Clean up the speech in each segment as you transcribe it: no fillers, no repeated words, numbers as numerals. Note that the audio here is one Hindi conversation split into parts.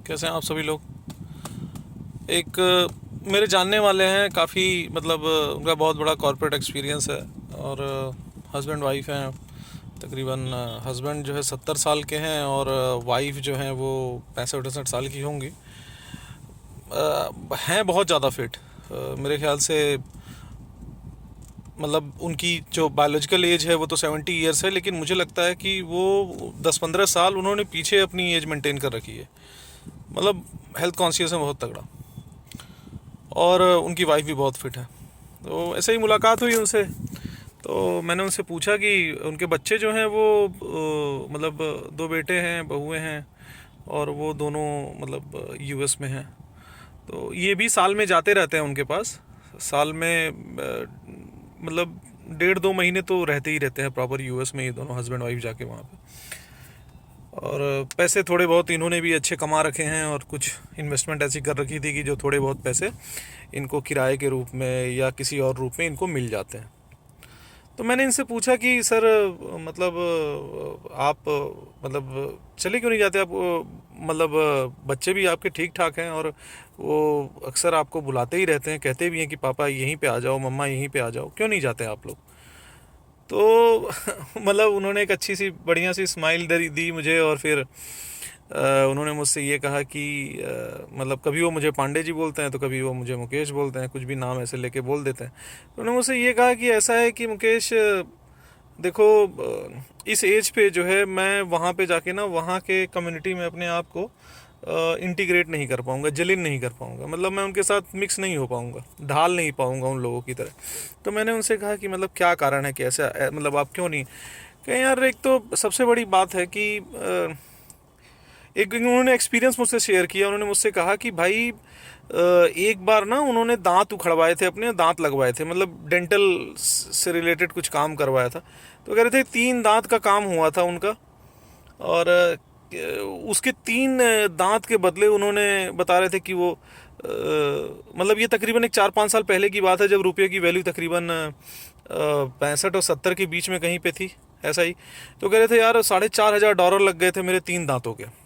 कैसे हैं आप सभी लोग। एक मेरे जानने वाले हैं काफ़ी, मतलब उनका बहुत बड़ा कॉर्पोरेट एक्सपीरियंस है और हस्बैंड वाइफ हैं। तकरीबन हस्बैंड जो है 70 साल के हैं और वाइफ जो हैं वो 65-68 साल की होंगी। हैं बहुत ज़्यादा फिट, मेरे ख्याल से। मतलब उनकी जो बायोलॉजिकल एज है वो तो 70 ईयर्स है, लेकिन मुझे लगता है कि वो 10-15 साल उन्होंने पीछे अपनी एज मेंटेन कर रखी है। मतलब हेल्थ कॉन्शियस है बहुत तगड़ा, और उनकी वाइफ भी बहुत फिट है। तो ऐसे ही मुलाकात हुई उनसे, तो मैंने उनसे पूछा कि उनके बच्चे जो हैं वो मतलब दो बेटे हैं, बहुएं हैं, और वो दोनों मतलब यूएस में हैं। तो ये भी साल में जाते रहते हैं उनके पास। साल में मतलब 1.5-2 महीने तो रहते ही रहते हैं प्रॉपर यूएस में, ये दोनों हस्बैंड वाइफ जाके वहाँ पे। और पैसे थोड़े बहुत इन्होंने भी अच्छे कमा रखे हैं, और कुछ इन्वेस्टमेंट ऐसी कर रखी थी कि जो थोड़े बहुत पैसे इनको किराए के रूप में या किसी और रूप में इनको मिल जाते हैं। तो मैंने इनसे पूछा कि सर, मतलब आप मतलब चले क्यों नहीं जाते आप? मतलब बच्चे भी आपके ठीक ठाक हैं, और वो अक्सर आपको बुलाते ही रहते हैं, कहते भी हैं कि पापा यहीं पे आ जाओ, मम्मा यहीं पे आ जाओ, क्यों नहीं जाते आप लोग? तो मतलब उन्होंने एक अच्छी सी बढ़िया सी स्माइल दी मुझे, और फिर उन्होंने मुझसे ये कहा कि मतलब कभी वो मुझे पांडे जी बोलते हैं, तो कभी वो मुझे मुकेश बोलते हैं, कुछ भी नाम ऐसे लेके बोल देते हैं। तो उन्होंने मुझसे ये कहा कि ऐसा है कि मुकेश, देखो, इस एज पे जो है मैं वहाँ पे जाके ना वहाँ के कम्युनिटी में अपने आप को इंटीग्रेट नहीं कर पाऊँगा, जलिन नहीं कर पाऊँगा। मतलब मैं उनके साथ मिक्स नहीं हो पाऊँगा, ढाल नहीं पाऊँगा उन लोगों की तरह। तो मैंने उनसे कहा कि मतलब क्या कारण है कि ऐसा, मतलब आप क्यों नहीं? कहें यार, एक तो सबसे बड़ी बात है कि एक उन्होंने एक्सपीरियंस मुझसे शेयर किया। उन्होंने मुझसे कहा कि भाई, एक बार ना उन्होंने दांत उखड़वाए थे, अपने दांत लगवाए थे, मतलब डेंटल से रिलेटेड कुछ काम करवाया था। तो कह रहे थे 3 दांत का काम हुआ था उनका, और उसके 3 दांत के बदले उन्होंने बता रहे थे कि वो मतलब ये तकरीबन एक 4-5 साल पहले की बात है, जब रुपये की वैल्यू तकरीबन 65 और 70 के बीच में कहीं पे थी, ऐसा ही। तो कह रहे थे यार, $4,500 लग गए थे मेरे 3 दांतों के।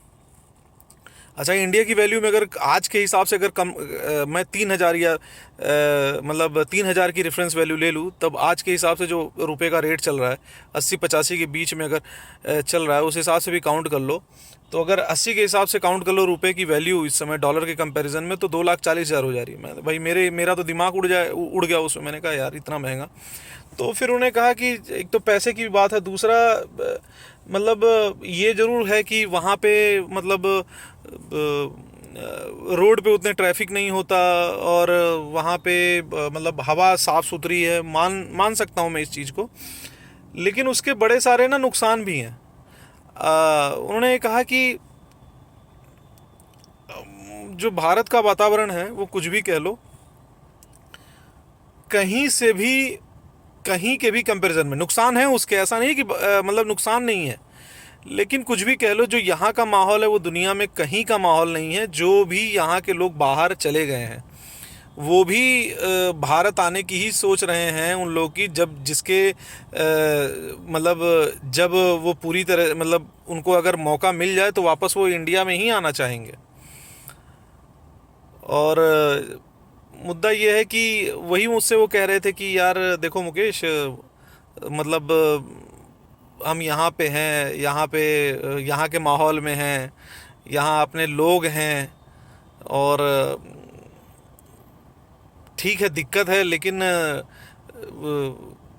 अच्छा, इंडिया की वैल्यू में अगर आज के हिसाब से अगर मैं 3,000 या मतलब 3,000 की रेफरेंस वैल्यू ले लूँ, तब आज के हिसाब से जो रुपए का रेट चल रहा है 80-85 के बीच में अगर चल रहा है, उस हिसाब से भी काउंट कर लो। तो अगर 80 के हिसाब से काउंट कर लो रुपए की वैल्यू इस समय डॉलर के कंपैरिजन में, तो 2,40,000 हो जा रही है। मैं भाई, मेरा तो दिमाग उड़ गया उसमें। मैंने कहा यार, इतना महंगा। तो फिर उन्होंने कहा कि एक तो पैसे की बात है, दूसरा मतलब ये ज़रूर है कि वहाँ पे मतलब रोड पे उतने ट्रैफिक नहीं होता, और वहाँ पे मतलब हवा साफ़ सुथरी है। मान सकता हूँ मैं इस चीज़ को, लेकिन उसके बड़े सारे ना नुकसान भी हैं। उन्होंने कहा कि जो भारत का वातावरण है वो कुछ भी कह लो, कहीं से भी, कहीं के भी कंपैरिजन में नुकसान है उसके। ऐसा नहीं कि मतलब नुकसान नहीं है, लेकिन कुछ भी कह लो, जो यहाँ का माहौल है वो दुनिया में कहीं का माहौल नहीं है। जो भी यहाँ के लोग बाहर चले गए हैं, वो भी भारत आने की ही सोच रहे हैं। उन लोगों की जब जिसके मतलब जब वो पूरी तरह, मतलब उनको अगर मौका मिल जाए तो वापस वो इंडिया में ही आना चाहेंगे। और मुद्दा ये है कि वही मुझसे वो कह रहे थे कि यार देखो मुकेश, मतलब हम यहाँ पे हैं, यहाँ पे यहाँ के माहौल में हैं, यहाँ अपने लोग हैं, और ठीक है दिक्कत है, लेकिन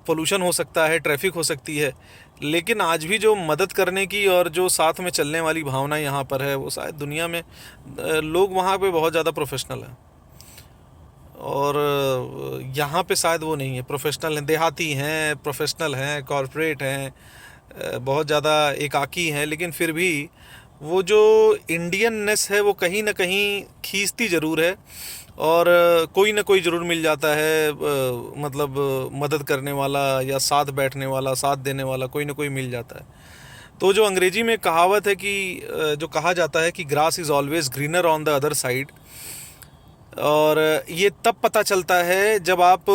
पोल्यूशन हो सकता है, ट्रैफिक हो सकती है, लेकिन आज भी जो मदद करने की और जो साथ में चलने वाली भावना यहाँ पर है, वो शायद दुनिया में लोग वहाँ पे बहुत ज़्यादा प्रोफेशनल हैं। और यहाँ पे शायद वो नहीं है, प्रोफेशनल हैं, देहाती हैं, प्रोफेशनल हैं, कॉरपोरेट हैं, बहुत ज़्यादा एकाकी हैं, लेकिन फिर भी वो जो इंडियननेस है वो कहीं ना कहीं खींचती ज़रूर है। और कोई ना कोई ज़रूर मिल जाता है, मतलब मदद करने वाला या साथ बैठने वाला, साथ देने वाला कोई ना कोई मिल जाता है। तो जो अंग्रेजी में कहावत है कि जो कहा जाता है कि grass is always greener on the other side, और ये तब पता चलता है जब आप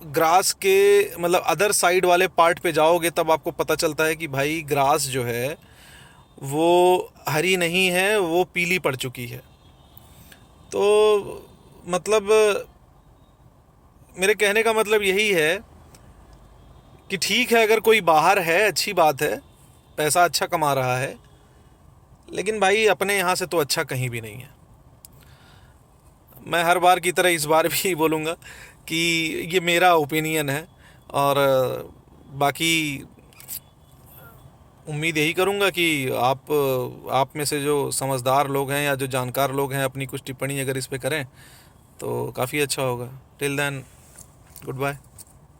ग्रास के मतलब अदर साइड वाले पार्ट पे जाओगे, तब आपको पता चलता है कि भाई ग्रास जो है वो हरी नहीं है, वो पीली पड़ चुकी है। तो मतलब मेरे कहने का मतलब यही है कि ठीक है, अगर कोई बाहर है अच्छी बात है, पैसा अच्छा कमा रहा है, लेकिन भाई अपने यहाँ से तो अच्छा कहीं भी नहीं है। मैं हर बार की तरह इस बार भी बोलूँगा कि ये मेरा ओपिनियन है, और बाकी उम्मीद यही करूँगा कि आप में से जो समझदार लोग हैं या जो जानकार लोग हैं अपनी कुछ टिप्पणी अगर इस पे करें तो काफ़ी अच्छा होगा। Till then, good bye.